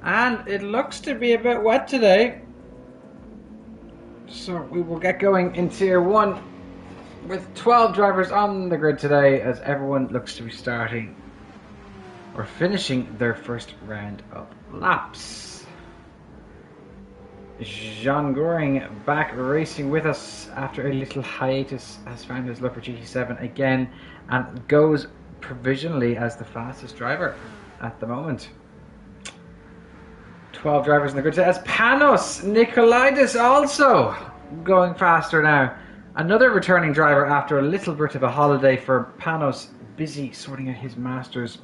And it looks to be a bit wet today. So we will get going in Tier 1 with 12 drivers on the grid today, as everyone looks to be starting or finishing their first round of laps. Jean Goring back racing with us after a little hiatus, has found his look for GT7 again and goes provisionally as the fastest driver at the moment. 12 drivers in the grid as Panos Nikolaidis also going faster now. Another returning driver after a little bit of a holiday for Panos, busy sorting out his masters.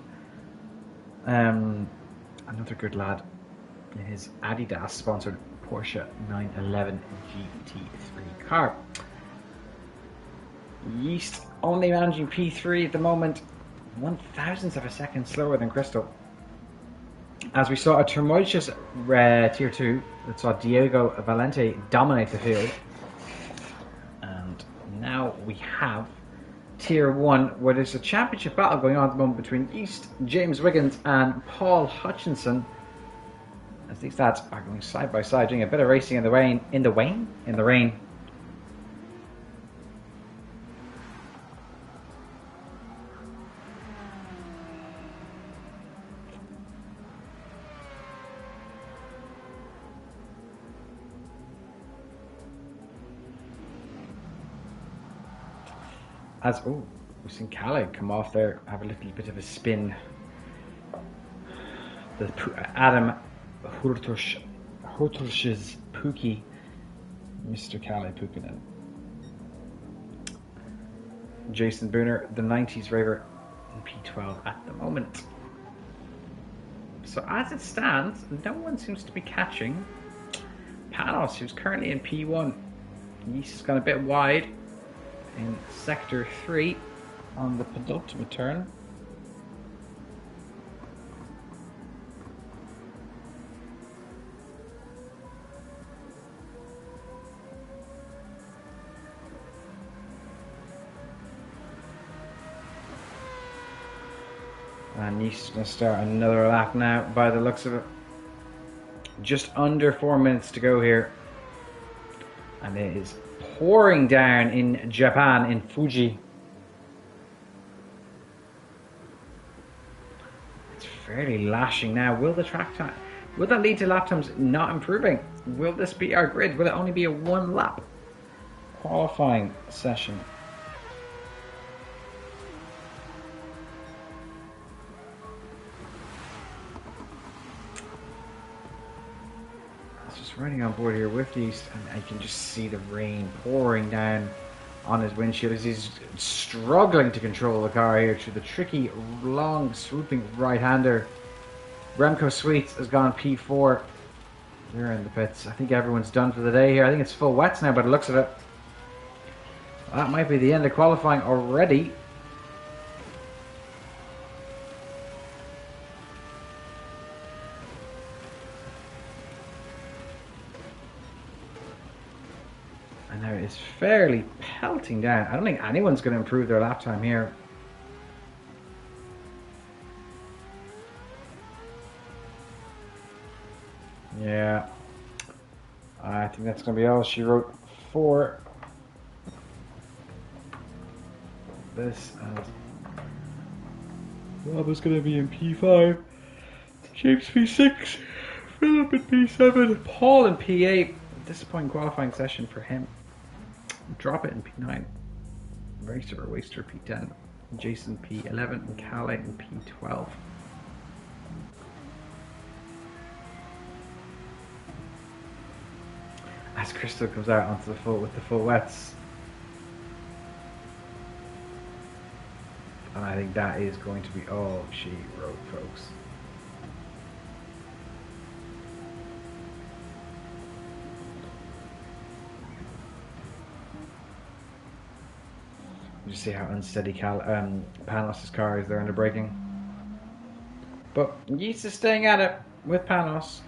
Another good lad in his Adidas sponsored Porsche 911 GT3 car. Yeast only managing P3 at the moment, 1/1000th of a second slower than Crystal. As we saw a tumultuous Tier 2 that saw Diego Valente dominate the field. And now we have Tier 1, where there's a championship battle going on at the moment between East, James Wiggins and Paul Hutchinson. As these lads are going side by side, doing a bit of racing in the rain. In the rain. We've seen Calais come off there, have a little bit of a spin. Adam Hurtush's Pookie, Mr. Calais Pukinen. Jason Booner, the 90s raver, in P12 at the moment. So as it stands, no one seems to be catching Panos, who's currently in P1. Yeast has gone a bit wide in sector 3 on the penultimate turn. And Yeast is going to start another lap now by the looks of it. Just under 4 minutes to go here. And it is pouring down in Japan, in Fuji. It's fairly lashing now. Will the track time, will that lead to lap times not improving? Will this be our grid? Will it only be a 1 lap qualifying session? Riding on board here with Yeast, and I can just see the rain pouring down on his windshield as he's struggling to control the car here through the tricky, long, swooping right-hander. Remco Sweets has gone P4. They're in the pits. I think everyone's done for the day here. I think it's full wets now by the looks of it. That might be the end of qualifying already. And now it's fairly pelting down. I don't think anyone's going to improve their lap time here. Yeah. I think that's going to be all she wrote for this. Rob is going to be in P5. James P6. Philip in P7. Paul in P8. Disappointing qualifying session for him. Drop it in P9. Racer or Waster P10. Jason P11 and Calais in P12. As Crystal comes out onto the with the full wets. And I think that is going to be all she wrote, folks. You see how unsteady Panos' car is there under braking. But Yeast is staying at it with Panos.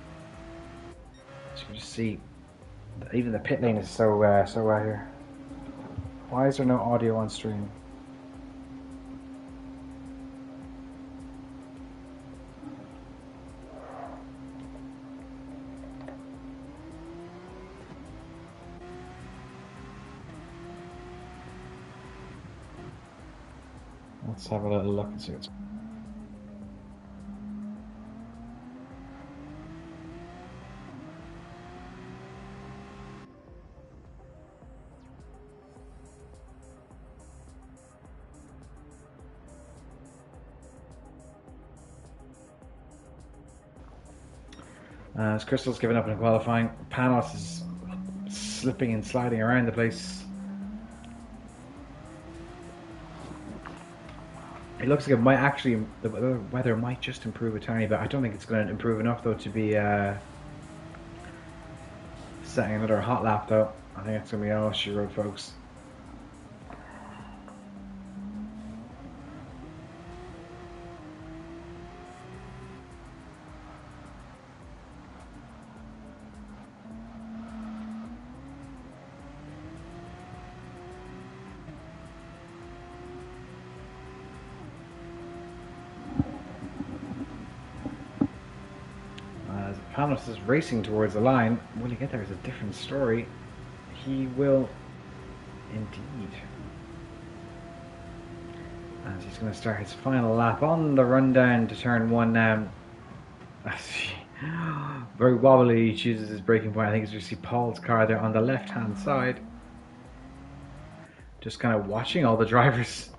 As you can just see, even the pit lane is so wet here. Why is there no audio on stream? Let's have a little look and see what's. As Crystal's given up in qualifying, Panos is slipping and sliding around the place. It looks like it might actually, the weather might just improve a tiny bit. I don't think it's going to improve enough though to be setting another hot lap though. I think it's going to be all she wrote, folks. As Panos is racing towards the line, will he get there is a different story. He will indeed. As he's going to start his final lap on the rundown to turn 1 now. Very wobbly, he chooses his braking point. I think as you see Paul's car there on the left hand side. Just kind of watching all the drivers.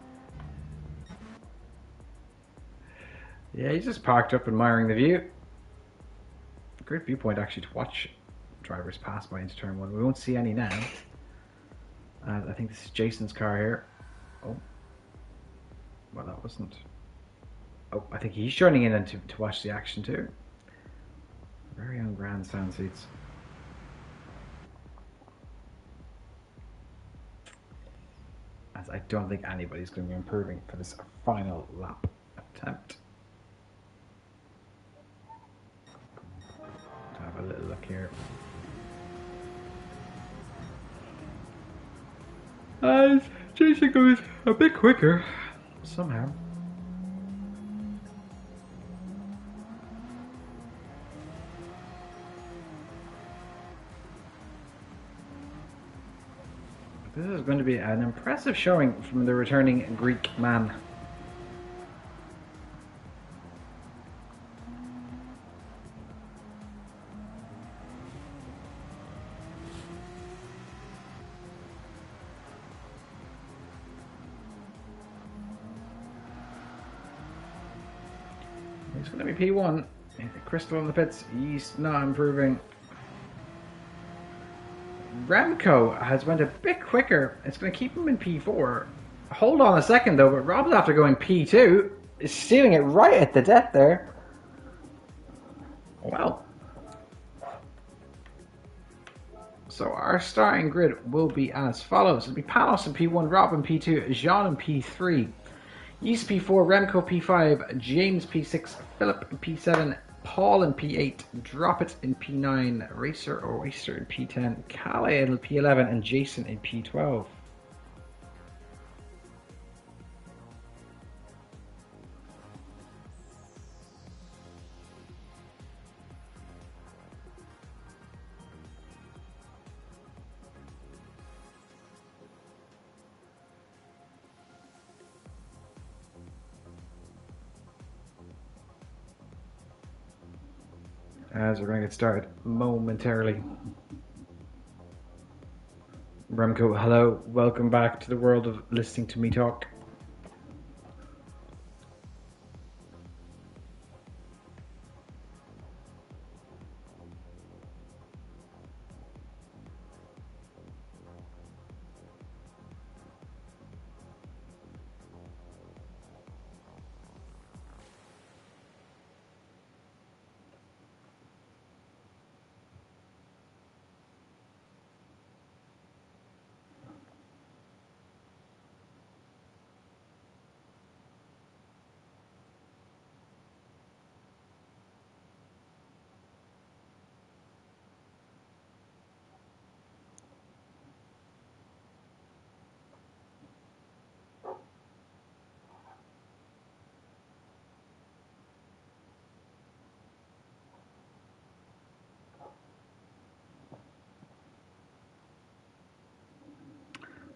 Yeah, he's just parked up admiring the view. Great viewpoint actually to watch drivers pass by into turn 1. We won't see any now. I think this is Jason's car here. Oh. Well, that wasn't. Oh, I think he's joining in and to watch the action too. Very own grandstand seats. As I don't think anybody's going to be improving for this final lap attempt. Have a little look here. As Jason goes a bit quicker somehow. This is going to be an impressive showing from the returning Greek man. He's going to be P1. Crystal in the pits. He's not improving. Remco has went a bit quicker. It's going to keep him in P4. Hold on a second though, but Rob's after going P2. Is stealing it right at the death there. Well. So our starting grid will be as follows. It'll be Panos in P1, Rob in P2, Jean in P3, Yeast P4, Remco P5, James P6, Philip in P7, Paul in P8, Droppit in P9, Racer or Oyster in P10, Calais in P11, and Jason in P12. As we're going to get started momentarily. Remco, hello. Welcome back to the world of listening to me talk.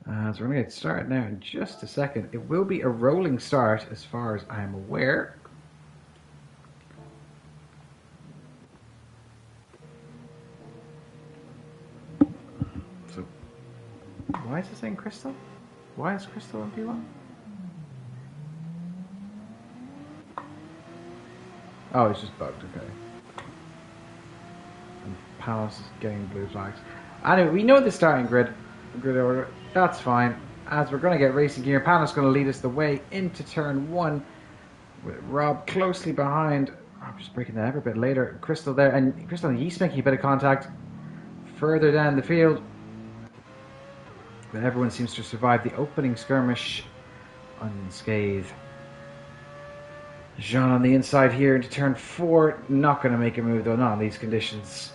So we're going to get started now in just a second. It will be a rolling start as far as I am aware. So, why is it saying Crystal? Why is Crystal on P1? Oh, it's just bugged, okay. And Palace is getting blue flags. Anyway, we know the starting grid order. That's fine. As we're going to get racing gear, Palace is going to lead us the way into turn 1 with Rob closely behind. I'm just breaking that ever a bit later. Crystal there, and Crystal and Yeast making a bit of contact further down the field. But everyone seems to survive the opening skirmish unscathed. Jean on the inside here into turn 4. Not going to make a move though, not in these conditions.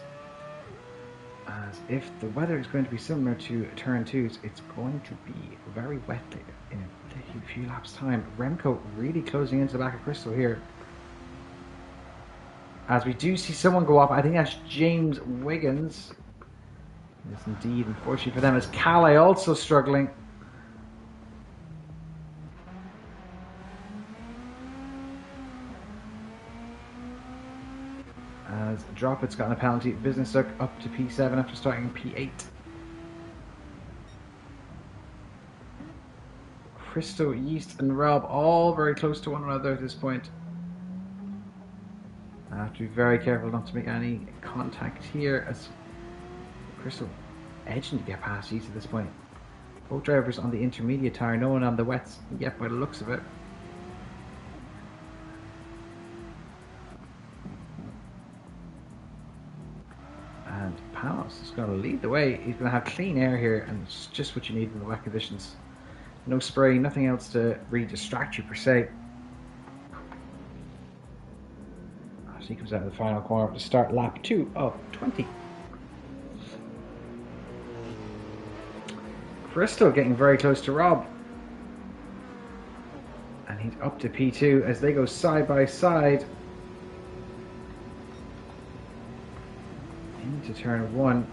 As if the weather is going to be similar to turn 2's, it's going to be very wet in a few laps time. Remco really closing into the back of Crystal here. As we do see someone go off, I think that's James Wiggins. Yes, indeed, unfortunately for them, as Calais also struggling. As Droppett's gotten a penalty, Business Duck up to P7 after starting in P8. Christo, Yeast and Rob all very close to one another at this point. I have to be very careful not to make any contact here, as Crystal edging to get past Yeast at this point. Both drivers on the intermediate tyre, no one on the wets yet by the looks of it. And Panos is going to lead the way. He's going to have clean air here, and it's just what you need in the wet conditions. No spray, nothing else to really distract you per se. As he comes out of the final corner to start lap 2 of 20. Crystal getting very close to Rob. And he's up to P2 as they go side by side into turn 1.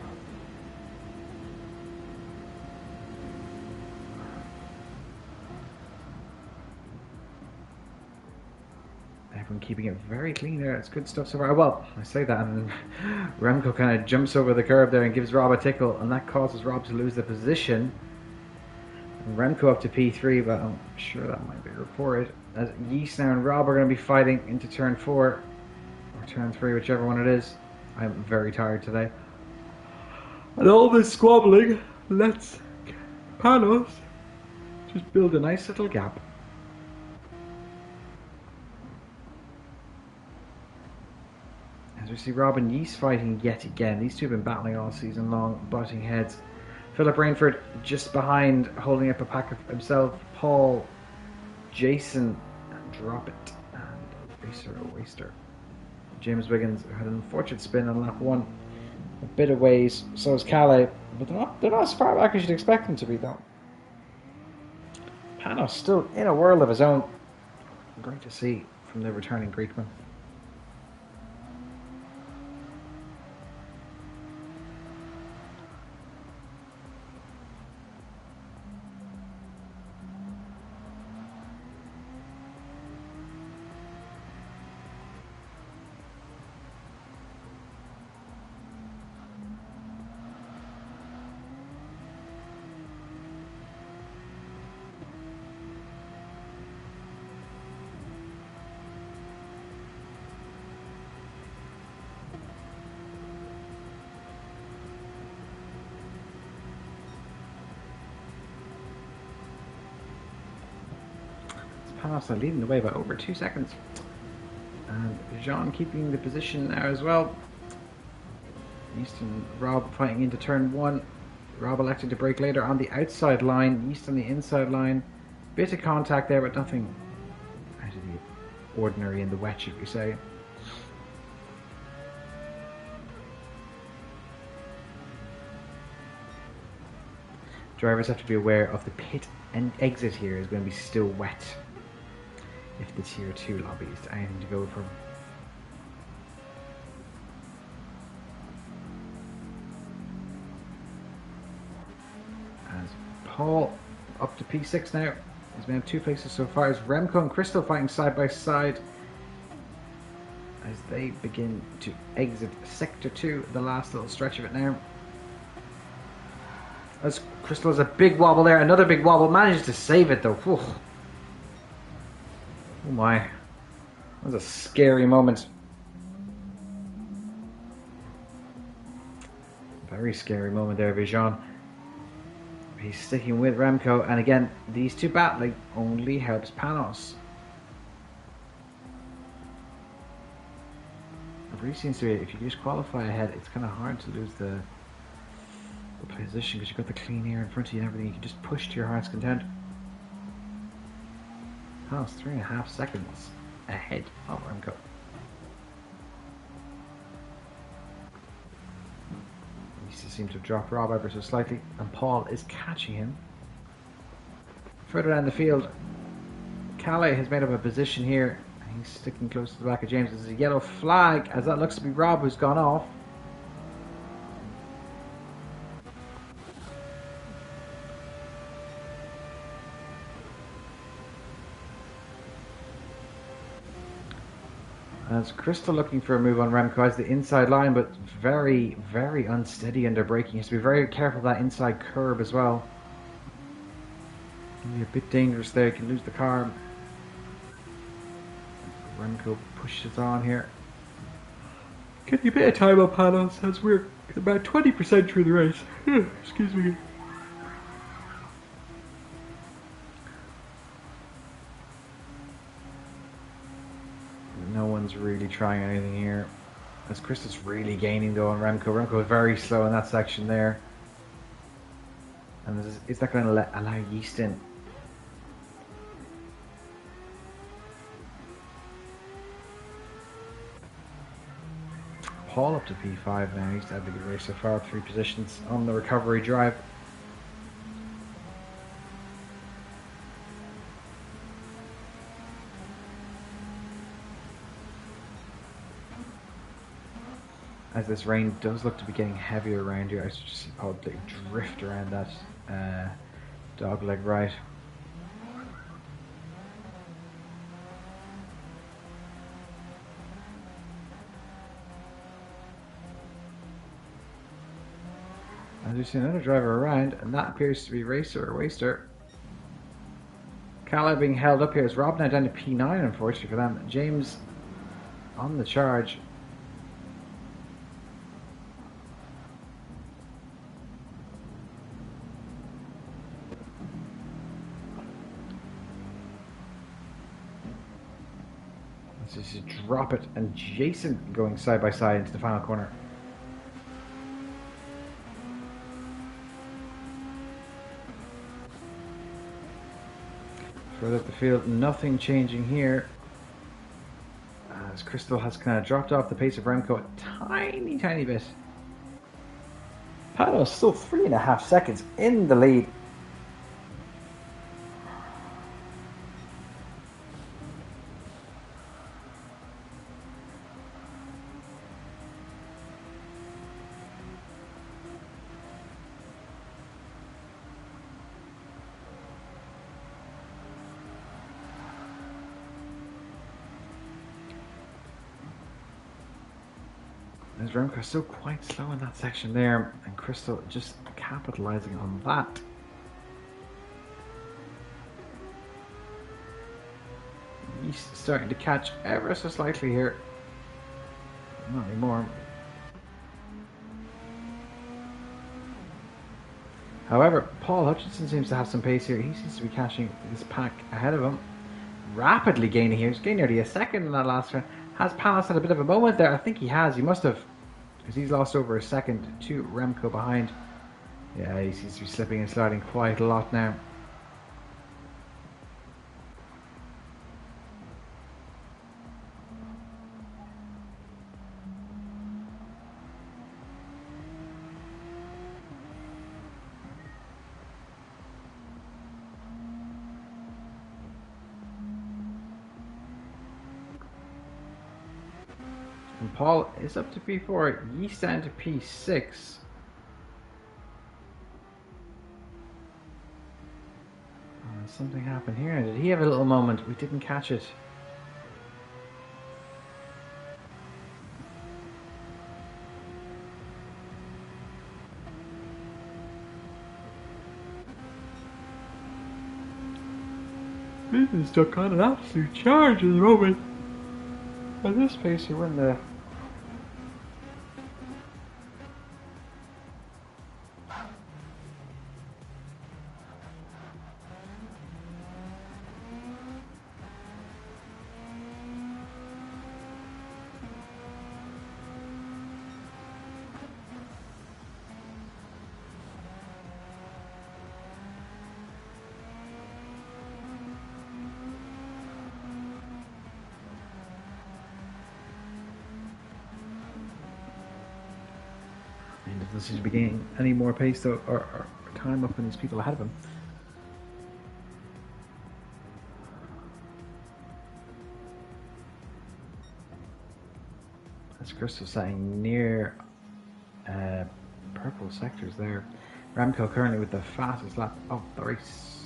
Everyone keeping it very clean there. It's good stuff so far. Well, I say that, and Remco kind of jumps over the curve there and gives Rob a tickle, and that causes Rob to lose the position. And Remco up to P3, but I'm sure that might be reported. As Yeast now and Rob are going to be fighting into turn 4 or turn 3, whichever one it is. I'm very tired today. And all this squabbling lets Panos just build a nice little gap. As we see Rob and Yeast fighting yet again. These two have been battling all season long, butting heads. Philip Rainford just behind, holding up a pack of himself. Paul, Jason, and Droppett, and Racer Waster. James Wiggins had an unfortunate spin on lap 1. A bit of ways, so is Calais, but they're not as far back as you'd expect them to be though. Panos still in a world of his own. Great to see from the returning Greekman. Panos leading the way by over 2 seconds. And Jean keeping the position now as well. Yeast and Rob fighting into turn 1. Rob elected to brake later on the outside line. Yeast on the inside line. Bit of contact there, but nothing out of the ordinary in the wet, should we say. Drivers have to be aware of the pit and exit here is going to be still wet. If the tier 2 lobby is anything to go for. As Paul up to P6 now. He's been in 2 places so far. As Remco and Crystal fighting side by side as they begin to exit Sector 2, the last little stretch of it now. As Crystal has a big wobble there, another big wobble, manages to save it though. Whew. Oh my, that was a scary moment. Very scary moment there, Vijan. He's sticking with Remco, and again, these two battling only helps Panos. It really seems to be, if you just qualify ahead, it's kind of hard to lose the position because you've got the clean air in front of you and everything. You can just push to your heart's content. Panos 3.5 seconds ahead of Remco. Seems to have dropped Rob ever so slightly, and Paul is catching him. Further down the field, Calais has made up a position here. He's sticking close to the back of James. There's a yellow flag, as that looks to be Rob who's gone off. As Crystal looking for a move on Remco as the inside line, but very, very unsteady under braking. He has to be very careful of that inside curb as well. Can be a bit dangerous there, you can lose the car. Remco pushes on here. Getting a bit of time on Panos as we're about 20% through the race. Excuse me. No one's really trying anything here. As Crystal's really gaining though on Remco. Remco is very slow in that section there. And is that going to allow Yeast in? Paul up to P5 now. He's had a good race so far, 3 positions on the recovery drive. As this rain does look to be getting heavier around here, I should just see Paul drift around that dog leg right. As we see another driver around, and that appears to be Racer or Waster. Calais being held up here as Rob now down to P9, unfortunately for them. James on the charge. Let's just drop it, and Jason going side by side into the final corner. Further up the field, nothing changing here. As Crystal has kind of dropped off the pace of Remco a tiny bit. Panos still 3.5 seconds in the lead. As Remco still quite slow in that section there, and Crystal just capitalizing on that. He's starting to catch ever so slightly here. Not anymore. However, Paul Hutchinson seems to have some pace here. He seems to be catching this pack ahead of him. Rapidly gaining here. He's gained nearly a second in that last round. Has Panos had a bit of a moment there? I think he has. He must have. Because he's lost over a second to Remco behind. Yeah, he seems to be slipping and sliding quite a lot now. And Paul is up to P4, Yeast down to P6. Something happened here. Did he have a little moment? We didn't catch it. He's stuck on an absolute charge at the moment. At this pace, he win the. And if this is beginning any more pace though, or time up on these people ahead of him. As Crystal saying near purple sectors there. Remco currently with the fastest lap of the race.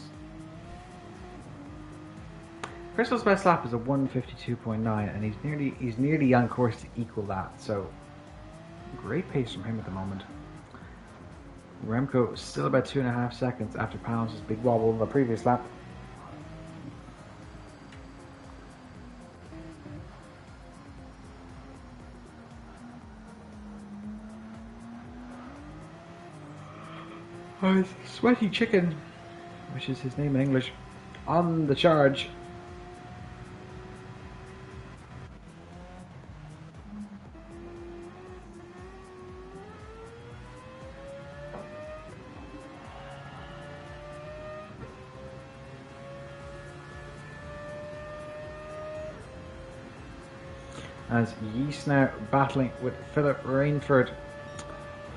Crystal's best lap is a 1:52.9, and he's nearly on course to equal that. So great pace from him at the moment. Remco still about 2.5 seconds after Panos' big wobble in the previous lap. Sweaty Chicken, which is his name in English, on the charge. As Yeast now battling with Philip Rainford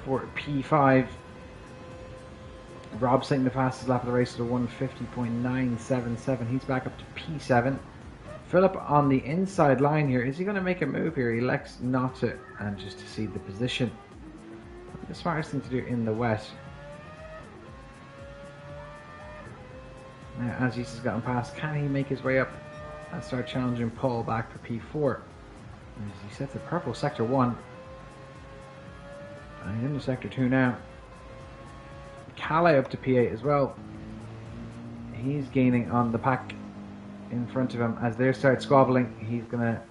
for P5. Rob setting the fastest lap of the race at a 1:50.977. He's back up to P7. Philip on the inside line here. Is he going to make a move here? He elects not to, and just to see the position. Probably the smartest thing to do in the wet. Now, as Yeast has gotten past, can he make his way up and start challenging Paul back for P4? As he sets the purple sector 1. And he's into sector 2 now. Calais up to P8 as well. He's gaining on the pack in front of him. As they start squabbling, he's going to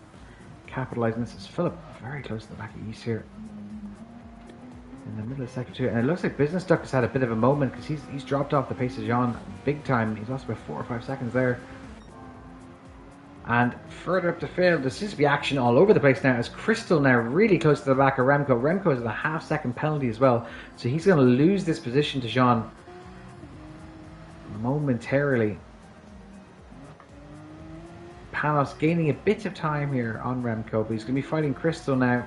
capitalise on this. Is Philip very close to the back of East here. In the middle of sector 2. And it looks like Business Duck has had a bit of a moment because he's dropped off the pace of Jean big time. He's lost about 4 or 5 seconds there. And further up the field, there seems to be action all over the place now, as Crystal now really close to the back of Remco. Remco is at a half-second penalty as well, so he's going to lose this position to Jean momentarily. Panos gaining a bit of time here on Remco, but he's going to be fighting Crystal now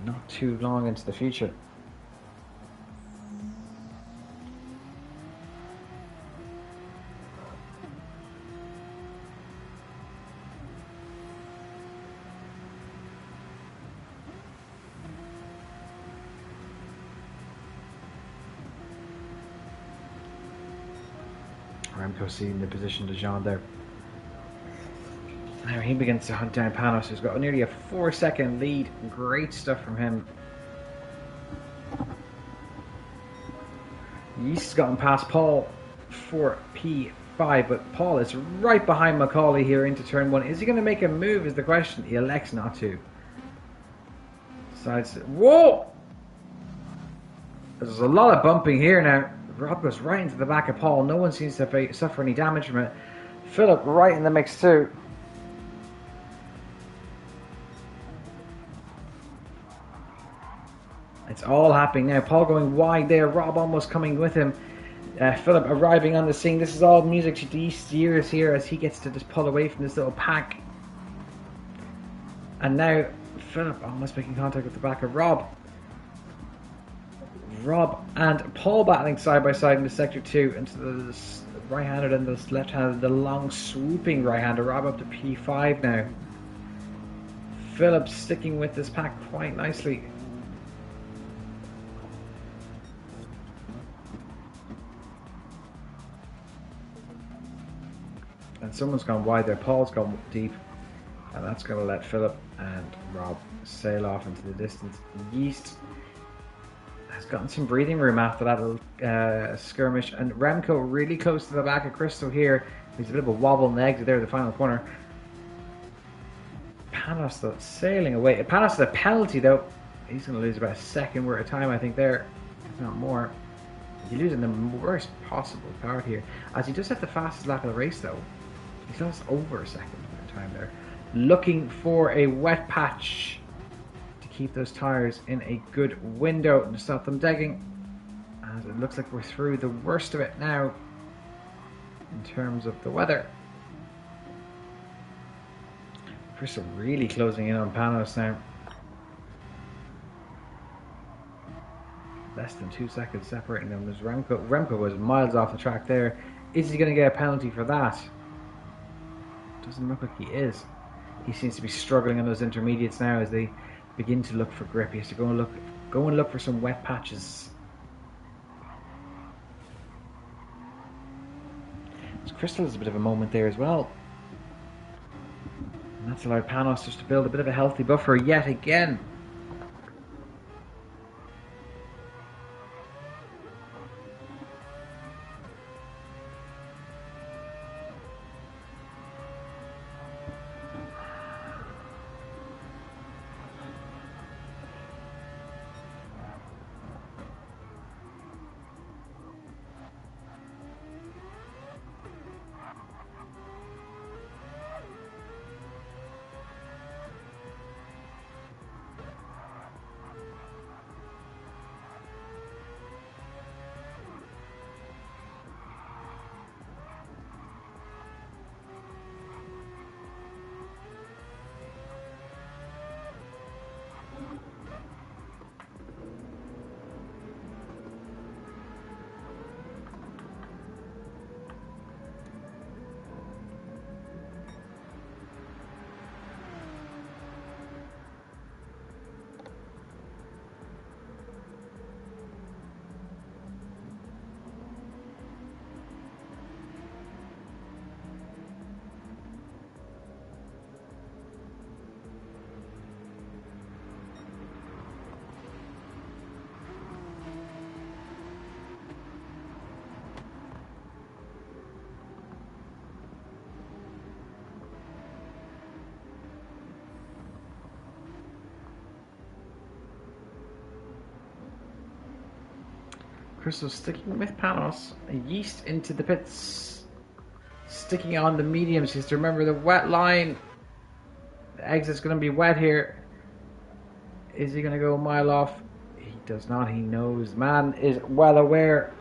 not too long into the future. Remco seeing the position to Jean there. Now he begins to hunt down Panos, who's got nearly a 4-second lead. Great stuff from him. Yeast has gotten past Paul for P5, but Paul is right behind Macaulay here into turn 1. Is he going to make a move is the question. He elects not to. Decides to, whoa! There's a lot of bumping here now. Rob goes right into the back of Paul. No one seems to suffer any damage from it. Philip right in the mix too. It's all happening now. Paul going wide there. Rob almost coming with him. Philip arriving on the scene. This is all music to East's ears here as he gets to just pull away from this little pack. And now Philip almost making contact with the back of Rob. Rob and Paul battling side by side into sector 2, into the right-handed and the left-handed, the long swooping right-hander. Rob up to P5 now. Philip sticking with this pack quite nicely. And someone's gone wide there. Paul's gone deep. And that's going to let Philip and Rob sail off into the distance. Yeast has gotten some breathing room after that little skirmish. And Remco really close to the back of Crystal here. He's a bit of a wobble in the exit there, the final corner. Panos though, sailing away. Panos with a penalty though. He's going to lose about a second worth of time, I think, there. If not more. He's losing the worst possible part here. As he does have the fastest lap of the race though. He's lost over a second worth of time there. Looking for a wet patch to keep those tyres in a good window and to stop them degging. As it looks like we're through the worst of it now in terms of the weather. Crystal really closing in on Panos now. Less than 2 seconds separating them. There's Remco. Remco was miles off the track there. Is he going to get a penalty for that? Doesn't look like he is. He seems to be struggling on those intermediates now as they begin to look for grip. He has to go and look for some wet patches. So Crystal has a bit of a moment there as well. And that's allowed Panos just to build a bit of a healthy buffer yet again. Crystal sticking with Panos. Yeast into the pits. Sticking on the mediums. Just remember the wet line. The exit's going to be wet here. Is he going to go a mile off? He does not. He knows. Man is well aware.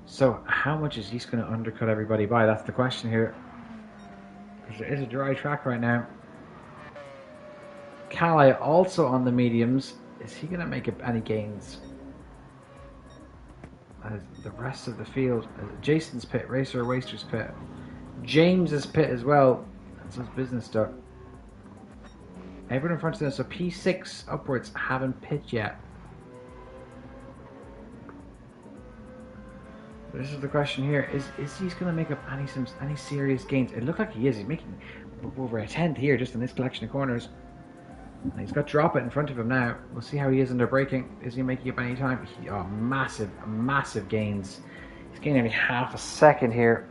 So how much is Yeast going to undercut everybody by? That's the question here. Because it is a dry track right now. Calais also on the mediums. Is he going to make any gains? As the rest of the field, Jason's pit, Racer Waster's pit, James's pit as well. That's his business stuff. Everyone in front of them, so P6 upwards haven't pit yet. This is the question here: is he going to make up any serious gains? It looked like he is. He's making over a tenth here just in this collection of corners. He's got Drop It in front of him now. We'll see how he is under braking. Is he making up any time? Massive gains. He's gaining only half a second here.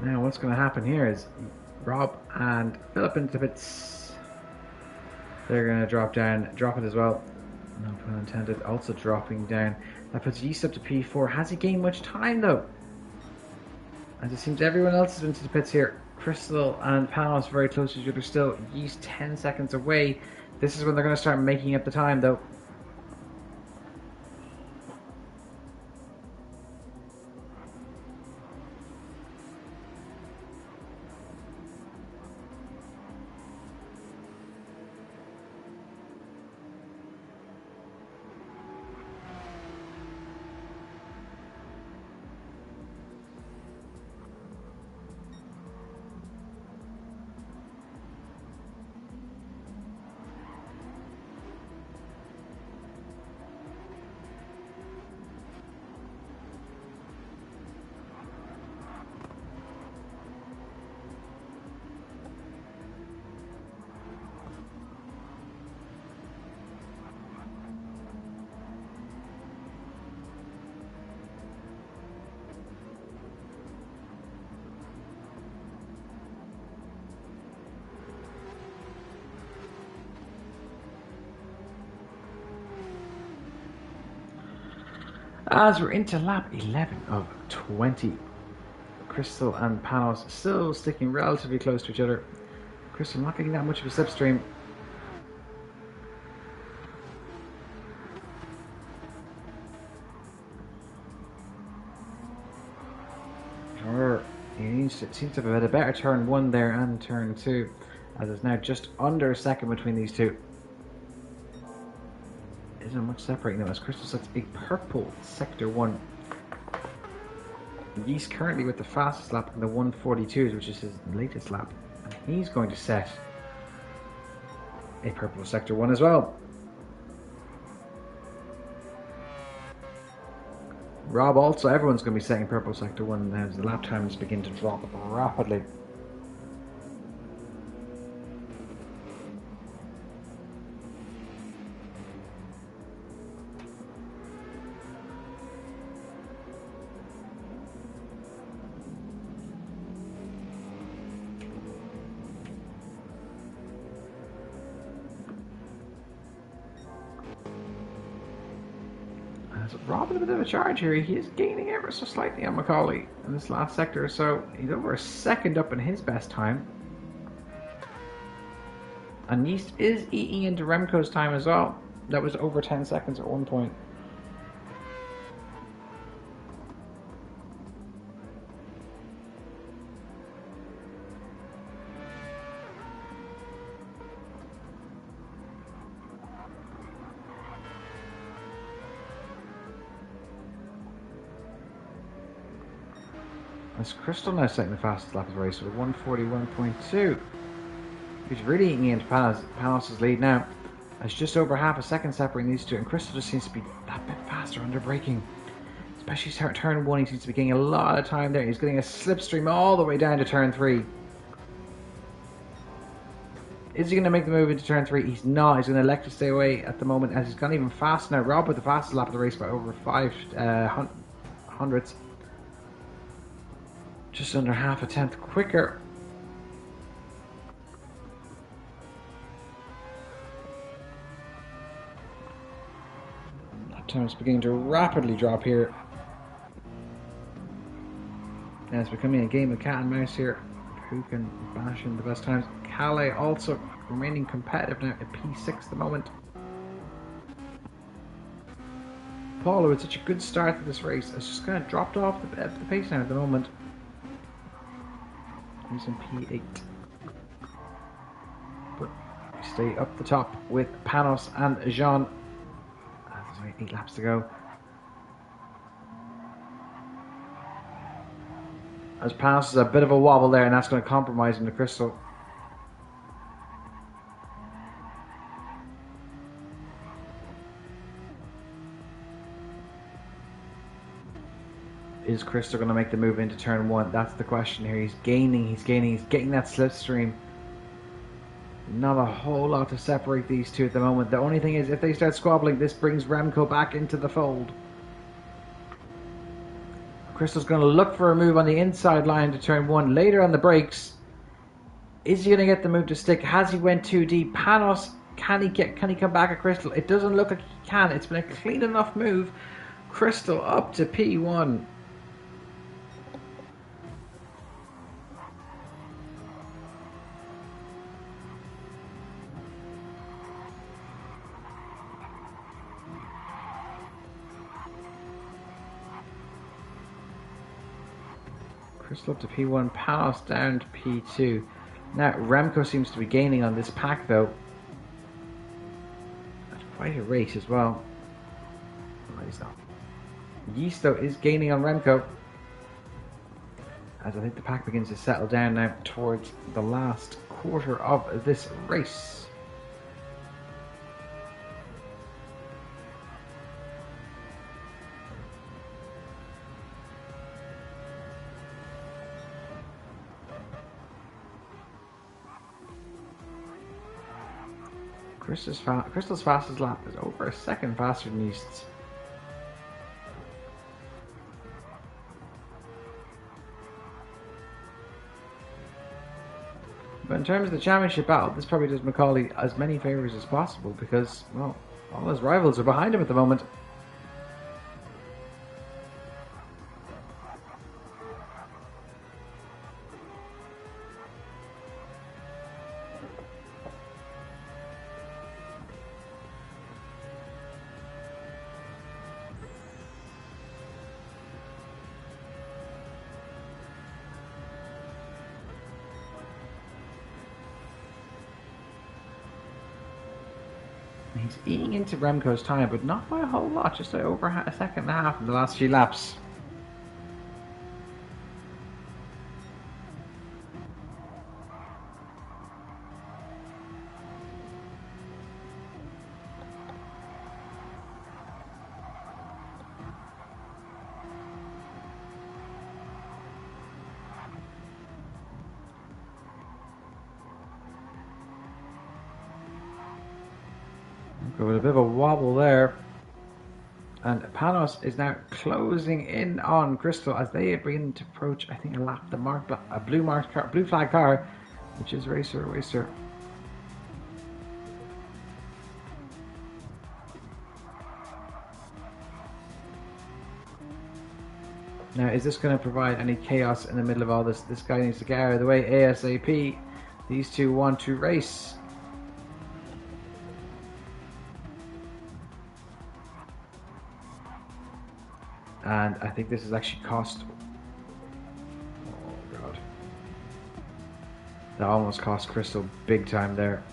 Now what's going to happen here is Rob and Philip into the pits. They're going to drop it as well. No pun intended. Also dropping down. That puts Yeast up to P4. Has he gained much time though? As it seems everyone else has been to the pits here. Crystal and Panos very close to each other still. Yeast 10 seconds away. This is when they're going to start making up the time though. As we're into lap 11 of 20, Crystal and Panos still sticking relatively close to each other. Crystal not getting that much of a slipstream. However, he seems to have had a better turn 1 there and turn 2, as it's now just under a second between these two. Isn't much separating them as Crystal sets a purple sector 1. Yeast currently with the fastest lap in the 142s, which is his latest lap, and he's going to set a purple sector 1 as well. Rob also, everyone's going to be setting purple sector 1 as the lap times begin to drop rapidly. Rob with a bit of a charge here. He is gaining ever so slightly on Macaulay in this last sector, so he's over a second up in his best time. And Yeast is eating into Remco's time as well. That was over 10 seconds at one point. As Crystal now setting the fastest lap of the race with 141.2. He's really eating into Panos' lead now. It's just over half a second separating these two, and Crystal just seems to be that bit faster under braking. Especially turn 1, he seems to be getting a lot of time there. He's getting a slipstream all the way down to turn 3. Is he going to make the move into turn 3? He's not. He's going to elect to stay away at the moment, as he's gone even faster now. Rob with the fastest lap of the race by over 5 hundredths. Just under half a tenth quicker. Lap time is beginning to rapidly drop here. And it's becoming a game of cat and mouse here. Who can bash in the best times? Calais also remaining competitive now at P6 at the moment. Paulo with such a good start to this race has just kind of dropped off the pace now at the moment. He's in P8. But we stay up the top with Panos and Jean. There's only 8 laps to go. As Panos is a bit of a wobble there, and that's going to compromise him to Crystal. Is Crystal going to make the move into turn 1? That's the question here. He's getting that slipstream. Not a whole lot to separate these two at the moment. The only thing is, if they start squabbling, this brings Remco back into the fold. Crystal's going to look for a move on the inside line to turn 1. Later on the brakes, is he going to get the move to stick? Has he went too deep? Panos, can he come back at Crystal? It doesn't look like he can. It's been a clean enough move. Crystal up to P1. Crystal up to P1, Panos down to P2. Now, Remco seems to be gaining on this pack, though. That's quite a race as well. No, he's not. Yeast, though, is gaining on Remco. As I think the pack begins to settle down now towards the last quarter of this race. Crystal's fastest lap is over a second faster than Yeast's. But in terms of the championship battle, this probably does Macaulay as many favours as possible because, well, all his rivals are behind him at the moment. He's eating into Remco's time, but not by a whole lot, just over a second and a half in the last few laps. With a bit of a wobble there, and Panos is now closing in on Crystal as they begin to approach, I think, a blue flag car, which is Racer. Now, is this going to provide any chaos in the middle of all this? This guy needs to get out of the way ASAP. These two want to race. And I think this has actually cost... Oh god. That almost cost Crystal big time there.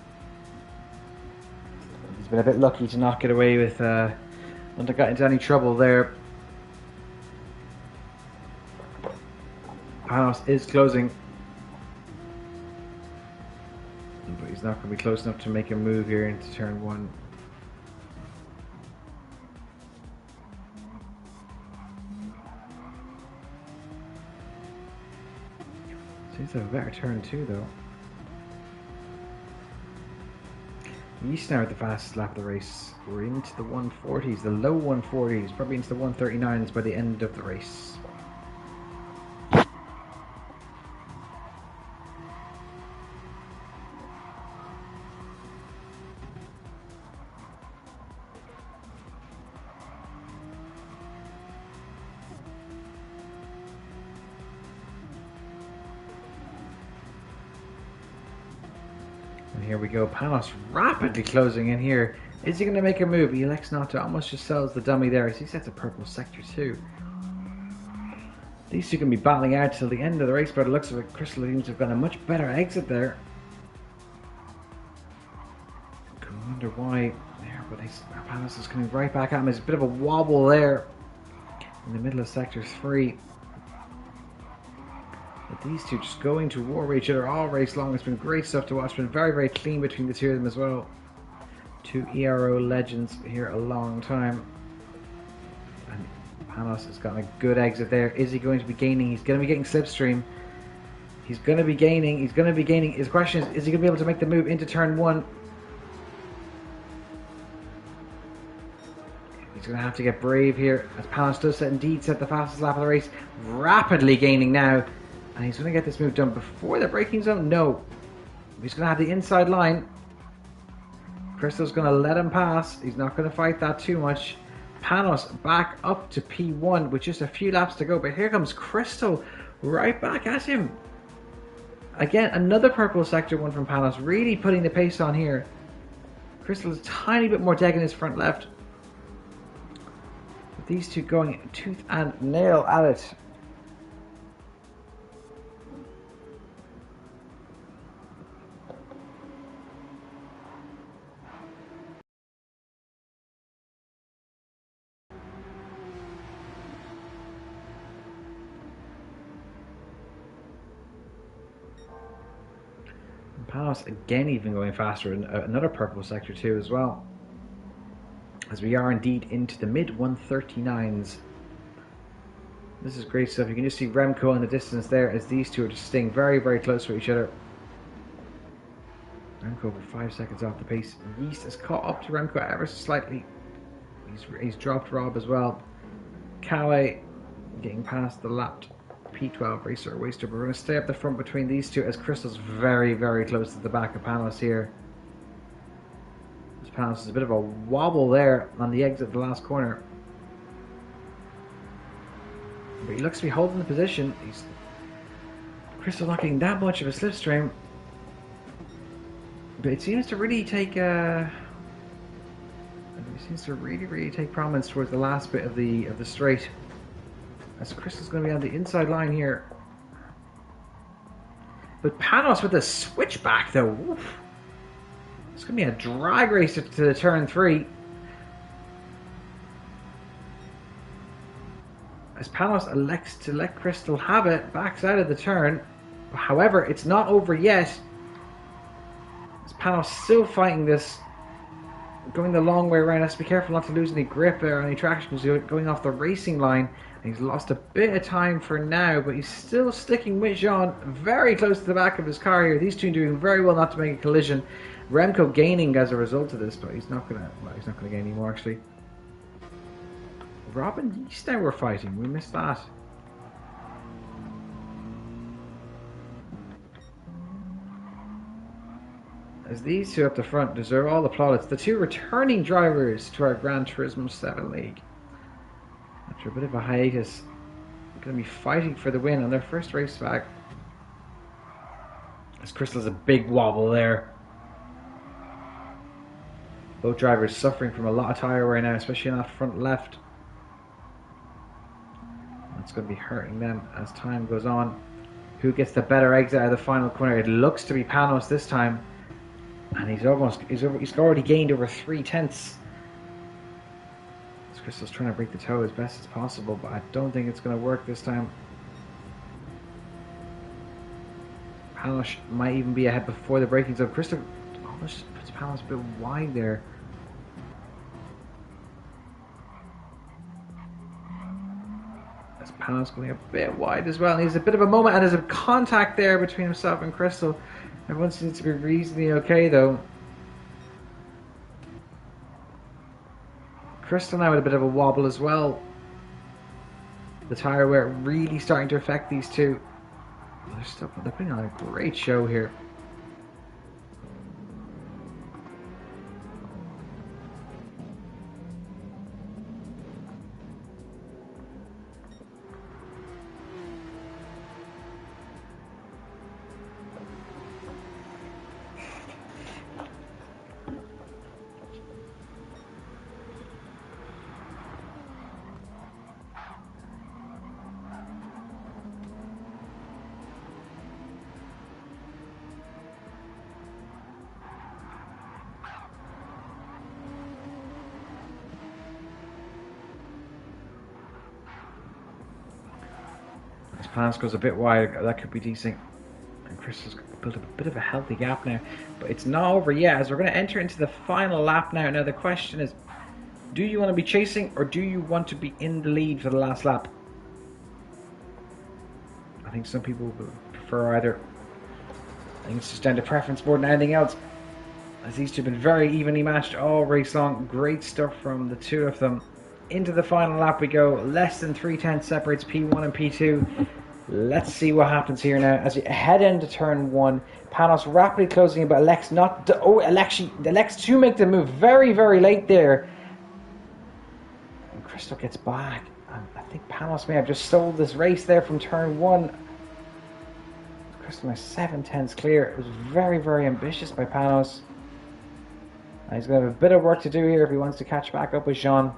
He's been a bit lucky to not get away with... not to get into any trouble there. Panos is closing. But he's not going to be close enough to make a move here into turn one. Seems to have a better turn too, though. Yeast now at the fastest lap of the race. We're into the 140s, the low 140s, probably into the 139s by the end of the race. And here we go, Panos rapidly closing in here. Is he going to make a move? He elects not to, almost just sells the dummy there as he sets a purple sector too. These two can be battling out till the end of the race, but it looks like Crystal seems to have got a much better exit there. I wonder why there, but Panos is coming right back at him. There's a bit of a wobble there in the middle of sector 3. But these two just going to war with each other all race long. It's been great stuff to watch. It's been very, very clean between the two of them as well. Two ERO legends here a long time. And Panos has gotten a good exit there. Is he going to be gaining? He's going to be getting slipstream. He's going to be gaining. He's going to be gaining. His question is he going to be able to make the move into turn one? He's going to have to get brave here as Panos does indeed set the fastest lap of the race. Rapidly gaining now. And he's going to get this move done before the braking zone? No. He's going to have the inside line. Crystal's going to let him pass. He's not going to fight that too much. Panos back up to P1 with just a few laps to go. But here comes Crystal right back at him. Again, another purple sector one from Panos. Really putting the pace on here. Crystal is a tiny bit more dead in his front left. But these two going tooth and nail at it. Panos again even going faster in another purple sector 2 as well. As we are indeed into the mid 139s. This is great stuff. You can just see Remco in the distance there as these two are just staying very, very close to each other. Remco over 5 seconds off the pace. Yeast has caught up to Remco ever so slightly. He's dropped Rob as well. Calais getting past the lapped P12 racer Waster, but we're going to stay up the front between these two as Crystal's very, very close to the back of Panos here. Panos is a bit of a wobble there on the exit of the last corner. But he looks to be holding the position. Crystal not getting that much of a slipstream. But it seems to really take really take prominence towards the last bit of the straight. As Crystal's going to be on the inside line here. But Panos with a switchback though. Oof. It's going to be a drag race to the turn 3. As Panos elects to let Crystal have it, backs out of the turn. However, it's not over yet. As Panos still fighting this, going the long way around. Has to be careful not to lose any grip or any traction because he's going off the racing line. And he's lost a bit of time for now, but he's still sticking with Jean very close to the back of his car here. These two doing very well not to make a collision. Remco gaining as a result of this, but he's not gonna gain anymore actually. Rob and Yeast now were fighting. We missed that. As these two up the front deserve all the plaudits. The two returning drivers to our Gran Turismo 7 League. After a bit of a hiatus, going to be fighting for the win on their first race back. As Crystal's a big wobble there. Both drivers suffering from a lot of tyre wear now, especially on that front left. That's going to be hurting them as time goes on. Who gets the better exit out of the final corner? It looks to be Panos this time. And he's already gained over 3 tenths. Crystal's trying to break the toe as best as possible, but I don't think it's going to work this time. Panos might even be ahead before the braking zone. Crystal almost puts Panos a bit wide there. As Panos going a bit wide as well. And he's a bit of a moment, and there's a contact there between himself and Crystal. Everyone seems to be reasonably okay though. Crystal now with a bit of a wobble as well. The tyre wear really starting to affect these two. They're putting on a great show here. Panos goes a bit wide, that could be decent. And Crystal's built up a bit of a healthy gap now. But it's not over yet, as we're going to enter into the final lap now. Now the question is, do you want to be chasing or do you want to be in the lead for the last lap? I think some people prefer either. I think it's just down to preference more than anything else. As these two have been very evenly matched all race long. Great stuff from the two of them. Into the final lap we go. Less than 3 tenths separates P1 and P2. Let's see what happens here now. As we head into turn 1, Panos rapidly closing in, but elects to make the move very, very late there. And Crystal gets back. And I think Panos may have just stole this race there from turn 1. Crystal now 7 tenths clear. It was very, very ambitious by Panos. And he's going to have a bit of work to do here if he wants to catch back up with Jean.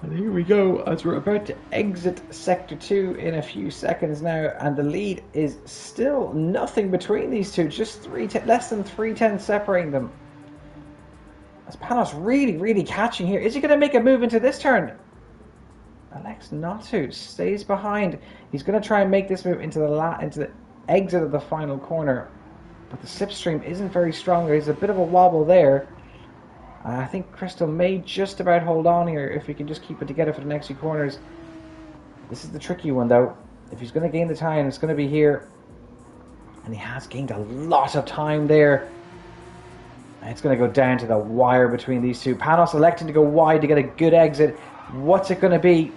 And here we go, as we're about to exit Sector 2 in a few seconds now, and the lead is still nothing between these two, just less than 3 tenths separating them. As Panos really catching here. Is he going to make a move into this turn? Elects not to. Stays behind. He's going to try and make this move into the exit of the final corner. But the slipstream isn't very strong. There's a bit of a wobble there. I think Crystal may just about hold on here if he can just keep it together for the next few corners. This is the tricky one, though. If he's going to gain the time, it's going to be here. And he has gained a lot of time there. And it's going to go down to the wire between these two. Panos electing to go wide to get a good exit. What's it going to be?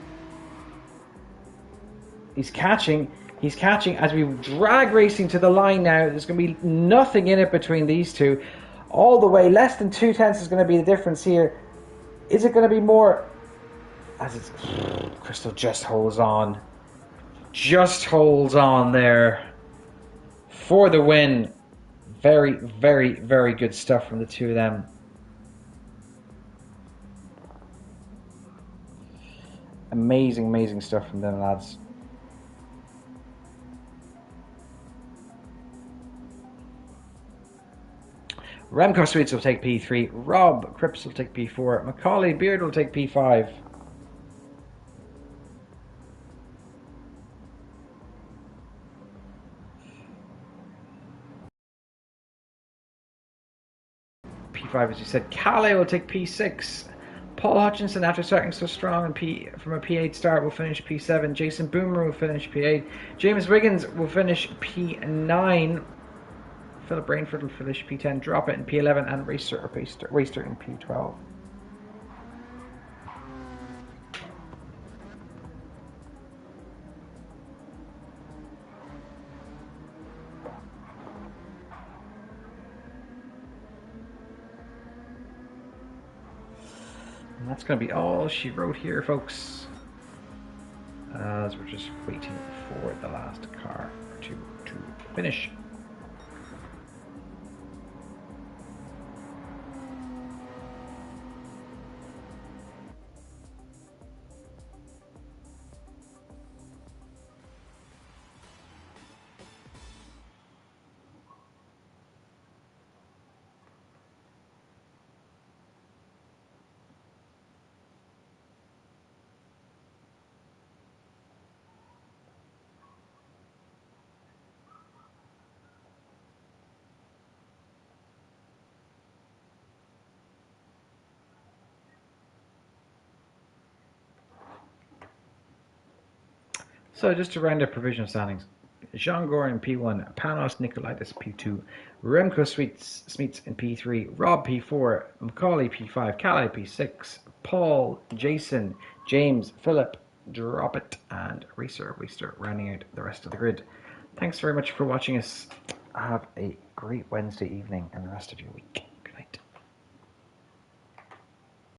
He's catching. He's catching as we drag racing to the line now. There's going to be nothing in it between these two. All the way, less than 2/10 is going to be the difference here. Is it going to be more? As it's Crystal just holds on. Just holds on there for the win. Very good stuff from the two of them. Amazing stuff from them, lads. Remco Sweets will take P3. Rob Cripps will take P4. Macaulay Beard will take P5. P5, as you said. Calais will take P6. Paul Hutchinson, after starting so strong from a P8 start, will finish P7. Jason Boomer will finish P8. James Wiggins will finish P9. Philip Rainford will finish P10. Drop it in P11. And Racer in P12. And that's going to be all she wrote here, folks. As we're just waiting for the last car to finish. So just to round up provisional standings. Jean Gore in P1, Panos Nikolaitis P2, Remco Smeets in P3, Rob P4, Macaulay P5, Calais P6, Paul, Jason, James, Philip, Drop It, and Racer Waster rounding out the rest of the grid. Thanks very much for watching us. Have a great Wednesday evening and the rest of your week.